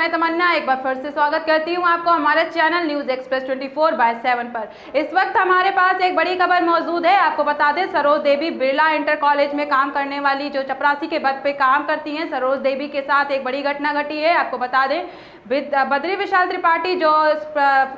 मैं तमन्ना एक बार फिर से स्वागत करती हूं आपको हमारे चैनल न्यूज़ एक्सप्रेस 24/7 पर। इस वक्त हमारे पास एक बड़ी खबर मौजूद है। आपको बता दें, सरोज देवी बिरला इंटर कॉलेज में काम करने वाली जो चपरासी के पद पे काम करती हैं, सरोज देवी के साथ एक बड़ी घटना घटी है। आपको बता दें, बद्री विशाल त्रिपाठी जो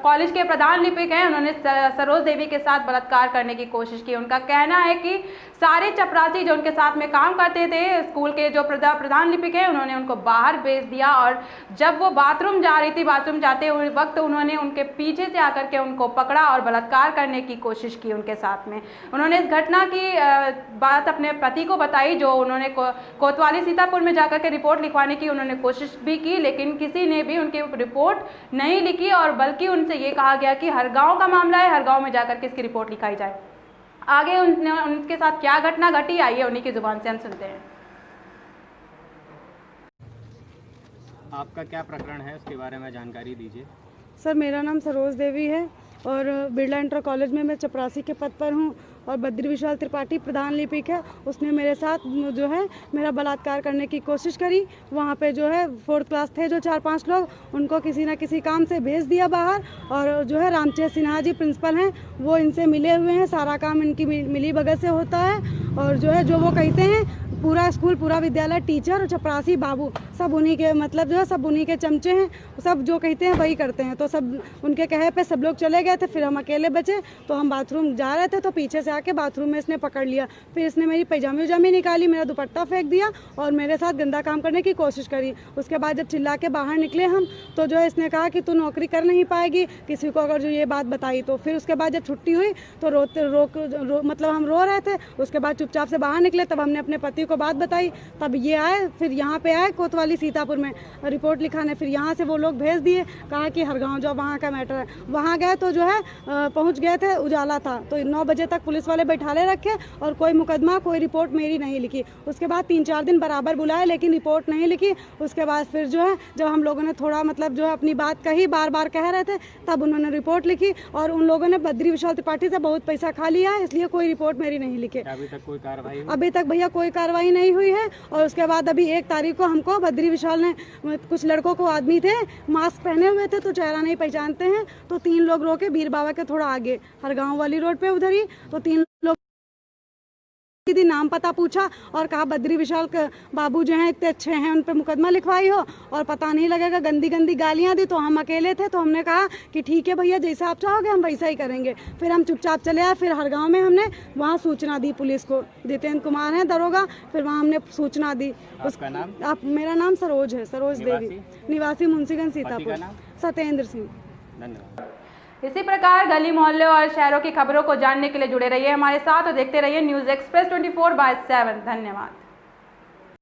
कॉलेज के प्रधान लिपिक हैं, उन्होंने सरोज देवी के साथ बलात्कार करने की कोशिश की। उनका कहना है कि सारे चपरासी जो उनके साथ में काम करते थे, स्कूल के जो प्रधान लिपिक हैं, उन्होंने उनको बाहर भेज दिया और जब वो बाथरूम जा रही थी, बाथरूम जाते हुए वक्त उन्होंने उनके पीछे से आकर के उनको पकड़ा और बलात्कार करने की कोशिश की उनके साथ में। उन्होंने इस घटना की बात अपने पति को बताई, जो उन्होंने कोतवाली सीतापुर में जाकर के रिपोर्ट लिखवाने की उन्होंने कोशिश भी की, लेकिन किसी ने भी उनकी रिपोर्ट नहीं लिखी और बल्कि उनसे ये कहा गया कि हर गाँव का मामला है, हर गाँव में जाकर के इसकी रिपोर्ट लिखाई जाए। आगे उनके साथ क्या घटना घटी, आइए उन्हीं की जुबान से हम सुनते हैं। आपका क्या प्रकरण है, उसके बारे में जानकारी दीजिए। सर, मेरा नाम सरोज देवी है और बिरला इंटर कॉलेज में मैं चपरासी के पद पर हूँ और बद्री विशाल त्रिपाठी प्रधान लिपिक है। उसने मेरे साथ जो है मेरा बलात्कार करने की कोशिश करी। वहाँ पे जो है 4th क्लास थे जो 4-5 लोग, उनको किसी न किसी काम से भेज दिया बाहर और जो है रामचंद्र सिन्हा जी प्रिंसिपल हैं, वो इनसे मिले हुए हैं। सारा काम इनकी मिली भगत से होता है और जो है जो वो कहते हैं, पूरा स्कूल, पूरा विद्यालय, टीचर और चपरासी बाबू सब उन्हीं के, मतलब जो है सब उन्हीं के चमचे हैं। सब जो कहते हैं वही करते हैं। तो सब उनके कहे पे सब लोग चले गए थे, फिर हम अकेले बचे। तो हम बाथरूम जा रहे थे तो पीछे से आके बाथरूम में इसने पकड़ लिया। फिर इसने मेरी पैजामी उजामी निकाली, मेरा दुपट्टा फेंक दिया और मेरे साथ गंदा काम करने की कोशिश करी। उसके बाद जब चिल्ला के बाहर निकले हम, तो जो है इसने कहा कि तू नौकरी कर नहीं पाएगी किसी को अगर जो ये बात बताई तो। फिर उसके बाद जब छुट्टी हुई तो मतलब हम रो रहे थे। उसके बाद चुपचाप से बाहर निकले, तब हमने अपने पति को बात बताई। तब ये आए, फिर यहाँ पे आए कोतवाली सीतापुर में रिपोर्ट लिखाने। फिर यहाँ से वो लोग भेज दिए, कहा कि हर गाँव जो वहाँ का मैटर है। वहाँ गए तो जो है पहुँच गए थे, उजाला था, तो 9 बजे तक पुलिस वाले बैठाले रखे और कोई मुकदमा, कोई रिपोर्ट मेरी नहीं लिखी। उसके बाद 3-4 दिन बराबर बुलाए लेकिन रिपोर्ट नहीं लिखी। उसके बाद फिर जो है जब हम लोगों ने थोड़ा मतलब जो है अपनी बात कही, बार बार कह रहे थे, तब उन्होंने रिपोर्ट लिखी और उन लोगों ने बद्री विशाल त्रिपाठी से बहुत पैसा खा लिया है, इसलिए कोई रिपोर्ट मेरी नहीं लिखी। अभी तक कोई कार्रवाई? अभी तक भैया कोई कार्रवाई नहीं हुई है। और उसके बाद अभी 1 तारीख को हमको बद्री विशाल ने, कुछ लड़कों को, आदमी थे मास्क पहने हुए थे तो चेहरा नहीं पहचानते हैं, तो 3 लोग रोके बीर बाबा के थोड़ा आगे हर गाँव वाली रोड पे उधर ही। तो 3 लोग दीदी नाम पता पूछा और कहा बद्री विशाल के बाबू जो हैं इतने अच्छे हैं, उन पे मुकदमा लिखवाई हो और पता नहीं लगेगा। गंदी गंदी गालियां दी। तो हम अकेले थे तो हमने कहा कि ठीक है भैया, जैसा आप चाहोगे हम वैसा ही करेंगे। फिर हम चुपचाप चले आए। फिर हर गांव में हमने वहाँ सूचना दी पुलिस को। जितेंद्र कुमार हैं दरोगा, फिर वहाँ हमने सूचना दी। आपका नाम? मेरा नाम सरोज है, सरोज देवी, निवासी मुंशीगंज सीतापुर। सत्येंद्र सिंह। धन्यवाद। इसी प्रकार गली मोहल्ले और शहरों की खबरों को जानने के लिए जुड़े रहिए हमारे साथ और देखते रहिए न्यूज़ एक्सप्रेस 24/7। धन्यवाद।